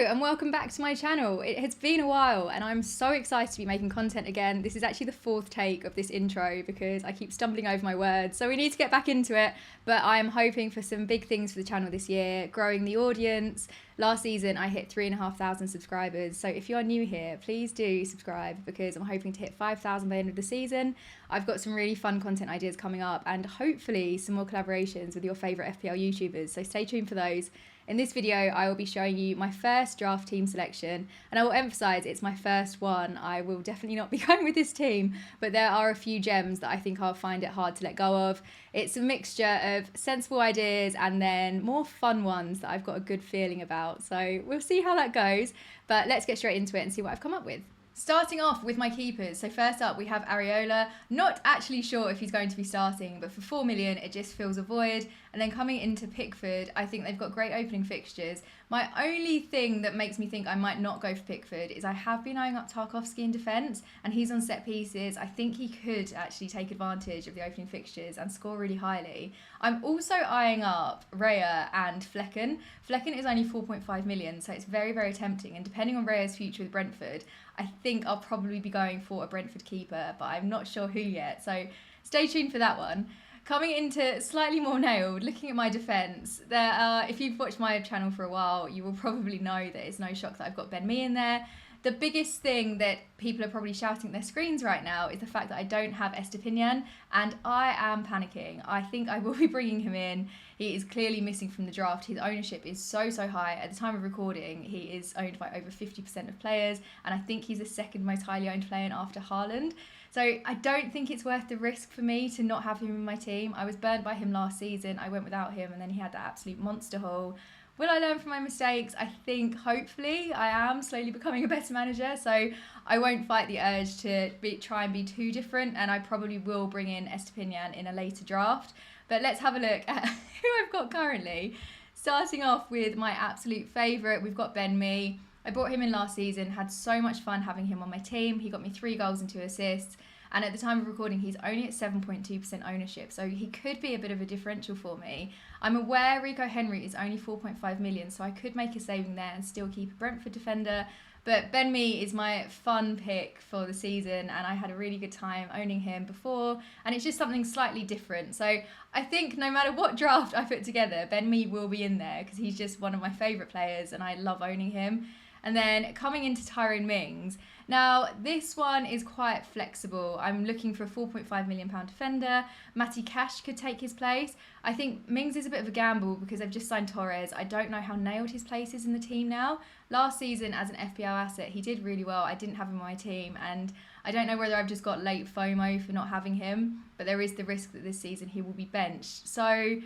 and welcome back to my channel. It has been a while and I'm so excited to be making content again. This is actually the fourth take of this intro because I keep stumbling over my words, so we need to get back into it. But I'm hoping for some big things for the channel this year, growing the audience. Last season I hit 3,500 subscribers, so if you're new here, please do subscribe because I'm hoping to hit 5,000 by the end of the season. I've got some really fun content ideas coming up and hopefully some more collaborations with your favourite FPL YouTubers, so stay tuned for those. In this video, I will be showing you my first draft team selection, and I will emphasise it's my first one. I will definitely not be going with this team, but there are a few gems that I think I'll find it hard to let go of. It's a mixture of sensible ideas and then more fun ones that I've got a good feeling about. So we'll see how that goes, but let's get straight into it and see what I've come up with. Starting off with my keepers, so first up we have Areola. Not actually sure if he's going to be starting, but for 4 million it just fills a void. And then coming into Pickford, I think they've got great opening fixtures. My only thing that makes me think I might not go for Pickford is I have been eyeing up Tarkowski in defence, and he's on set pieces. I think he could actually take advantage of the opening fixtures and score really highly. I'm also eyeing up Raya and Flecken. Flecken is only 4.5 million, so it's very, very tempting. And depending on Raya's future with Brentford, I think I'll probably be going for a Brentford keeper, but I'm not sure who yet. So stay tuned for that one. Coming into slightly more nailed, looking at my defence, there are, if you've watched my channel for a while, you will probably know that it's no shock that I've got Ben Mee in there. The biggest thing that people are probably shouting at their screens right now is the fact that I don't have Estepinian, and I am panicking. I think I will be bringing him in. He is clearly missing from the draft. His ownership is so high. At the time of recording, he is owned by over 50% of players, and I think he's the second most highly owned player after Haaland. So I don't think it's worth the risk for me to not have him in my team. I was burnt by him last season. I went without him, and then he had that absolute monster haul. Will I learn from my mistakes? I think hopefully I am slowly becoming a better manager, so I won't fight the urge to try and be too different, and I probably will bring in Estepinian in a later draft. But let's have a look at who I've got currently. Starting off with my absolute favourite, we've got Ben Mee. I brought him in last season, had so much fun having him on my team. He got me 3 goals and 2 assists. And at the time of recording, he's only at 7.2% ownership, so he could be a bit of a differential for me. I'm aware Rico Henry is only 4.5 million, so I could make a saving there and still keep a Brentford defender. But Ben Mee is my fun pick for the season, and I had a really good time owning him before, and it's just something slightly different. So I think no matter what draft I put together, Ben Mee will be in there because he's just one of my favourite players, and I love owning him. And then coming into Tyrone Mings. Now, this one is quite flexible. I'm looking for a £4.5 million defender. Matty Cash could take his place. I think Mings is a bit of a gamble because they've just signed Torres. I don't know how nailed his place is in the team now. Last season, as an FPL asset, he did really well. I didn't have him on my team, and I don't know whether I've just got late FOMO for not having him, but there is the risk that this season he will be benched. So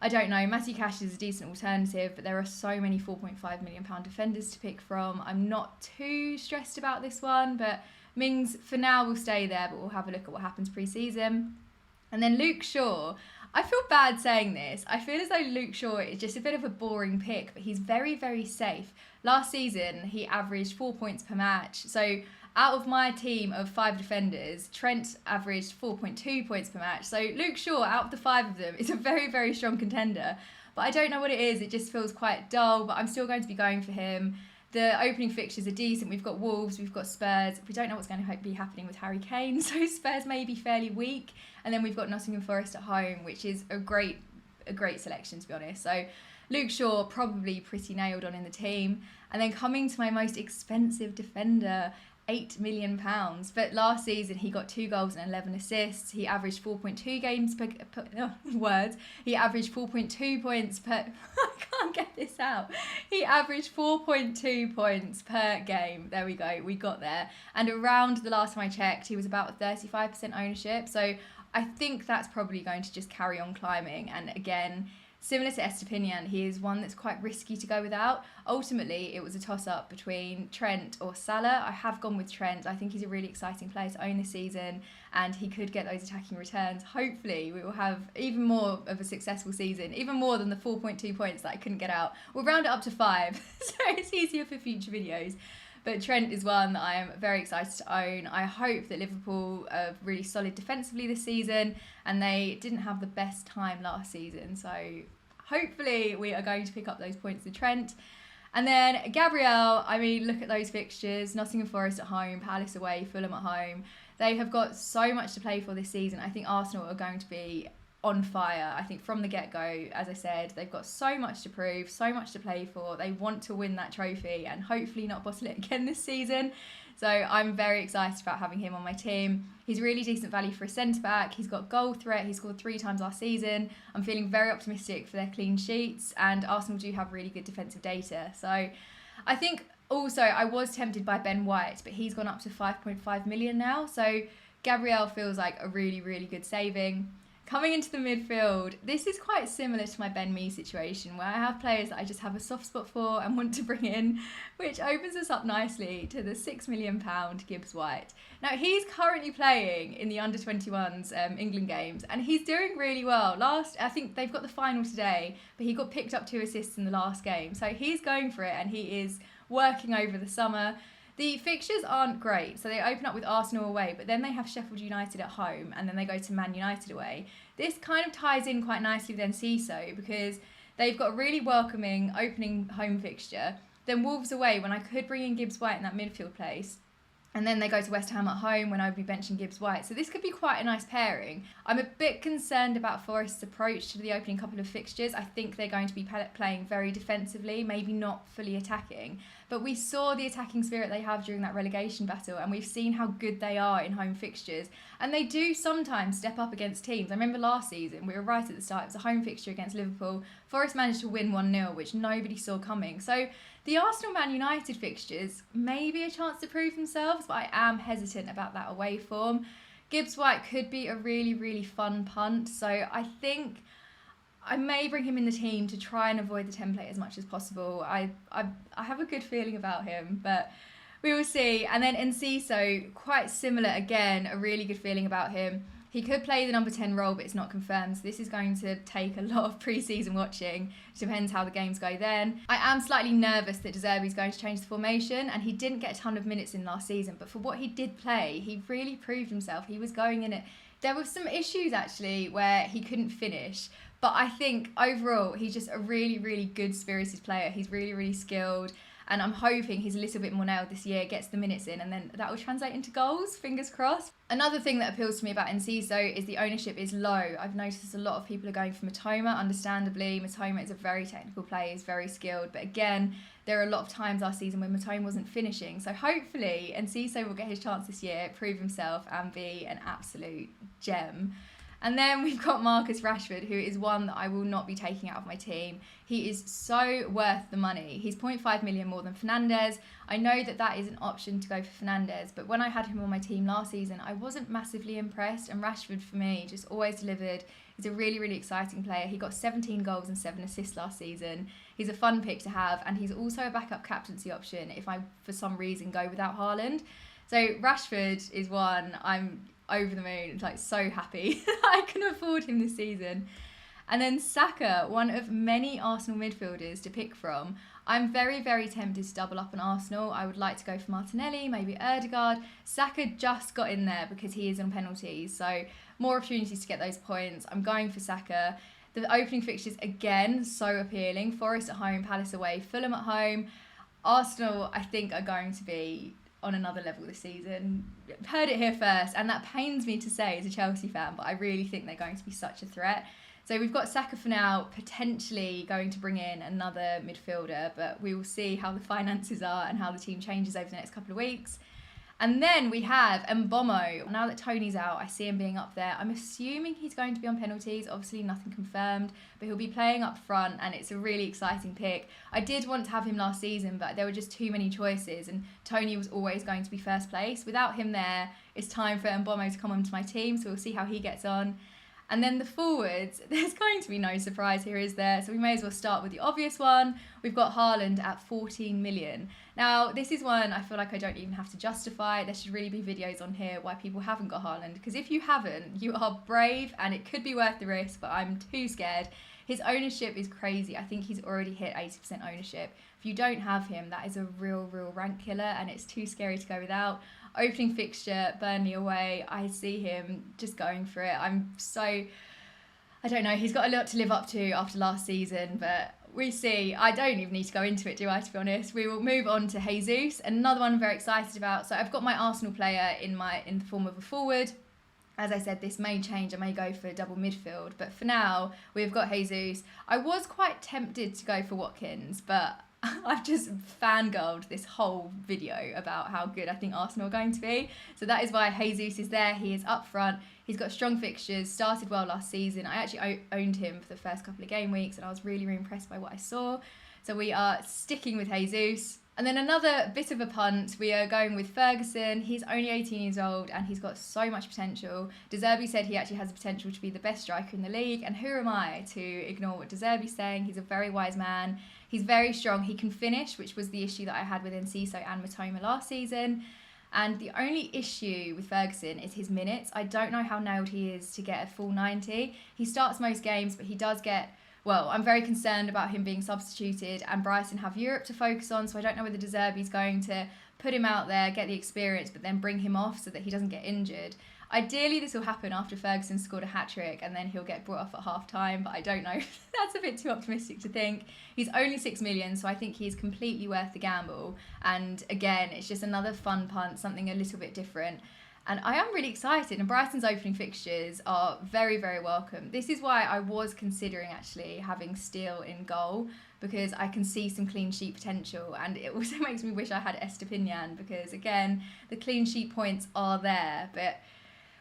I don't know. Matty Cash is a decent alternative, but there are so many £4.5 million defenders to pick from. I'm not too stressed about this one, but Mings for now will stay there, but we'll have a look at what happens pre-season. And then Luke Shaw. I feel bad saying this. I feel as though Luke Shaw is just a bit of a boring pick, but he's very, very safe. Last season, he averaged 4 points per match. So out of my team of 5 defenders, Trent averaged 4.2 points per match. So Luke Shaw, out of the 5 of them, is a very, very strong contender. But I don't know what it is. It just feels quite dull, but I'm still going to be going for him. The opening fixtures are decent. We've got Wolves, we've got Spurs. We don't know what's going to be happening with Harry Kane, so Spurs may be fairly weak. And then we've got Nottingham Forest at home, which is a great selection, to be honest. So Luke Shaw, probably pretty nailed on in the team. And then coming to my most expensive defender, £8 million. But last season he got 2 goals and 11 assists. He averaged 4.2 games per words. He averaged 4.2 points per I can't get this out. He averaged 4.2 points per game. There we go. We got there. And around the last time I checked, he was about 35% ownership. So I think that's probably going to just carry on climbing. And again, similar to Estepinian, he is one that's quite risky to go without. Ultimately, it was a toss-up between Trent or Salah. I have gone with Trent. I think he's a really exciting player to own this season, and he could get those attacking returns. Hopefully, we will have even more of a successful season, even more than the 4.2 points that I couldn't get out. We'll round it up to 5, so it's easier for future videos. But Trent is one that I am very excited to own. I hope that Liverpool are really solid defensively this season, and they didn't have the best time last season. So hopefully we are going to pick up those points with Trent. And then Gabriel, I mean, look at those fixtures. Nottingham Forest at home, Palace away, Fulham at home. They have got so much to play for this season. I think Arsenal are going to be on fire. I think from the get-go, as I said, they've got so much to prove, so much to play for. They want to win that trophy and hopefully not bottle it again this season. So I'm very excited about having him on my team. He's really decent value for a centre-back. He's got goal threat. He scored 3 times last season. I'm feeling very optimistic for their clean sheets, and Arsenal do have really good defensive data. So I think also I was tempted by Ben White, but he's gone up to 5.5 million now. So Gabriel feels like a really, really good saving. Coming into the midfield, this is quite similar to my Ben Mee situation, where I have players that I just have a soft spot for and want to bring in, which opens us up nicely to the £6 million Gibbs White. Now, he's currently playing in the under-21s England games, and he's doing really well. I think they've got the final today, but he got picked up 2 assists in the last game. So he's going for it, and he is working over the summer. The fixtures aren't great, so they open up with Arsenal away, but then they have Sheffield United at home, and then they go to Man United away. This kind of ties in quite nicely with Enciso, because they've got a really welcoming opening home fixture. Then Wolves away, when I could bring in Gibbs White in that midfield place. And then they go to West Ham at home, when I would be benching Gibbs White. So this could be quite a nice pairing. I'm a bit concerned about Forest's approach to the opening couple of fixtures. I think they're going to be playing very defensively, maybe not fully attacking. But we saw the attacking spirit they have during that relegation battle, and we've seen how good they are in home fixtures. And they do sometimes step up against teams. I remember last season, we were right at the start, it was a home fixture against Liverpool. Forest managed to win 1-0, which nobody saw coming. So the Arsenal Man United fixtures may be a chance to prove themselves, but I am hesitant about that away form. Gibbs White could be a really, really fun punt. So I think I may bring him in the team to try and avoid the template as much as possible. I have a good feeling about him, but we will see. And then Enciso, quite similar again, a really good feeling about him. He could play the number 10 role, but it's not confirmed. So this is going to take a lot of pre-season watching. It depends how the games go then. I am slightly nervous that De Zerbi is going to change the formation, and he didn't get a ton of minutes in last season. But for what he did play, he really proved himself. He was going in it. There were some issues, actually, where he couldn't finish. But I think overall, he's just a really, really good spirited player. He's really, really skilled. And I'm hoping he's a little bit more nailed this year, gets the minutes in, and then that will translate into goals, fingers crossed. Another thing that appeals to me about Enciso is the ownership is low. I've noticed a lot of people are going for Matoma, understandably. Matoma is a very technical player, he's very skilled. But again, there are a lot of times last season when Matoma wasn't finishing. So hopefully Enciso will get his chance this year, prove himself, and be an absolute gem. And then we've got Marcus Rashford, who is one that I will not be taking out of my team. He is so worth the money. He's 0.5 million more than Fernandes. I know that that is an option to go for Fernandes, but when I had him on my team last season, I wasn't massively impressed. And Rashford, for me, just always delivered. He's a really, really exciting player. He got 17 goals and 7 assists last season. He's a fun pick to have, and he's also a backup captaincy option if I, for some reason, go without Haaland. So Rashford is one I'm over the moon, like so happy I can afford him this season. And then Saka, one of many Arsenal midfielders to pick from. I'm very, very tempted to double up on Arsenal. I would like to go for Martinelli, maybe Ødegaard. Saka just got in there because he is on penalties, so more opportunities to get those points. I'm going for Saka. The opening fixtures, again, so appealing. Forest at home, Palace away, Fulham at home. Arsenal, I think, are going to be on another level this season. Heard it here first, and that pains me to say as a Chelsea fan, but I really think they're going to be such a threat. So we've got Saka for now, potentially going to bring in another midfielder, but we will see how the finances are and how the team changes over the next couple of weeks. And then we have Mbomo. Now that Tony's out, I see him being up there. I'm assuming he's going to be on penalties. Obviously, nothing confirmed, but he'll be playing up front, and it's a really exciting pick. I did want to have him last season, but there were just too many choices, and Tony was always going to be first place. Without him there, it's time for Mbomo to come onto my team, so we'll see how he gets on. And then the forwards, there's going to be no surprise here, is there? So we may as well start with the obvious one. We've got Haaland at 14 million. Now, this is one I feel like I don't even have to justify. There should really be videos on here why people haven't got Haaland. Because if you haven't, you are brave and it could be worth the risk, but I'm too scared. His ownership is crazy. I think he's already hit 80% ownership. If you don't have him, that is a real rank killer, and it's too scary to go without. Opening fixture, Burnley away, I see him just going for it. I don't know, he's got a lot to live up to after last season, but we see. I don't even need to go into it, do I, to be honest? We will move on to Jesus, another one I'm very excited about. So I've got my Arsenal player in the form of a forward. As I said, this may change. I may go for double midfield. But for now, we've got Jesus. I was quite tempted to go for Watkins, but I've just fangirled this whole video about how good I think Arsenal are going to be. So that is why Jesus is there. He is up front. He's got strong fixtures, started well last season. I actually owned him for the first couple of game weeks and I was really, really impressed by what I saw. So we are sticking with Jesus. And then another bit of a punt, we are going with Ferguson. He's only 18 years old and he's got so much potential. De Zerbi said he actually has the potential to be the best striker in the league. And who am I to ignore what De Zerbi's saying? He's a very wise man. He's very strong. He can finish, which was the issue that I had with Enciso and Matoma last season. And the only issue with Ferguson is his minutes. I don't know how nailed he is to get a full 90. He starts most games, but he does get... Well, I'm very concerned about him being substituted, and Brighton have Europe to focus on, so I don't know whether De Zerbi's going to put him out there, get the experience, but then bring him off so that he doesn't get injured. Ideally, this will happen after Ferguson scored a hat-trick, and then he'll get brought off at half-time, but I don't know. That's a bit too optimistic to think. He's only 6 million, so I think he's completely worth the gamble. And again, it's just another fun punt, something a little bit different. And I am really excited, and Brighton's opening fixtures are very, very welcome. This is why I was considering actually having Steele in goal, because I can see some clean sheet potential, and it also makes me wish I had Estepinian, because again, the clean sheet points are there, but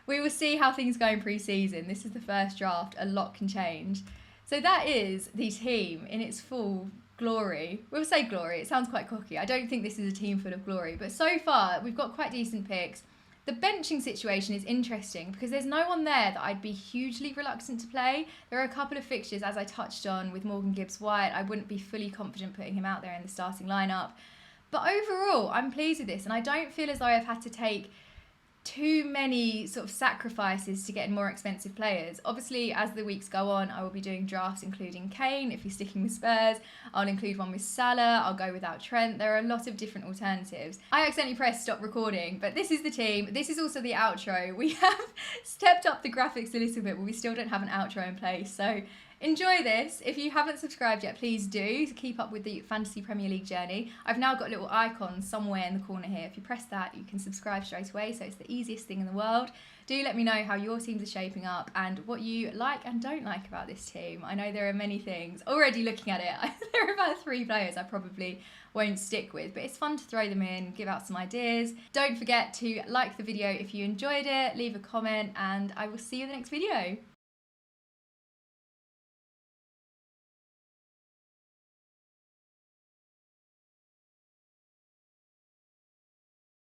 we will see how things go in pre-season. This is the first draft, a lot can change. So that is the team in its full glory. We'll say glory, it sounds quite cocky. I don't think this is a team full of glory, but so far we've got quite decent picks. The benching situation is interesting because there's no one there that I'd be hugely reluctant to play. There are a couple of fixtures, as I touched on, with Morgan Gibbs-White. I wouldn't be fully confident putting him out there in the starting lineup. But overall, I'm pleased with this, and I don't feel as though I've had to take too many sort of sacrifices to get more expensive players. Obviously, as the weeks go on, I will be doing drafts including Kane, if he's sticking with Spurs. I'll include one with Salah, I'll go without Trent. There are a lot of different alternatives. I accidentally pressed stop recording, but this is the team. This is also the outro. We have stepped up the graphics a little bit, but we still don't have an outro in place. So enjoy this. If you haven't subscribed yet, please do to keep up with the Fantasy Premier League journey. I've now got a little icon somewhere in the corner here. If you press that, you can subscribe straight away, so it's the easiest thing in the world. Do let me know how your teams are shaping up and what you like and don't like about this team. I know there are many things. Already looking at it, there are about 3 players I probably won't stick with, but it's fun to throw them in, give out some ideas. Don't forget to like the video if you enjoyed it, leave a comment, and I will see you in the next video.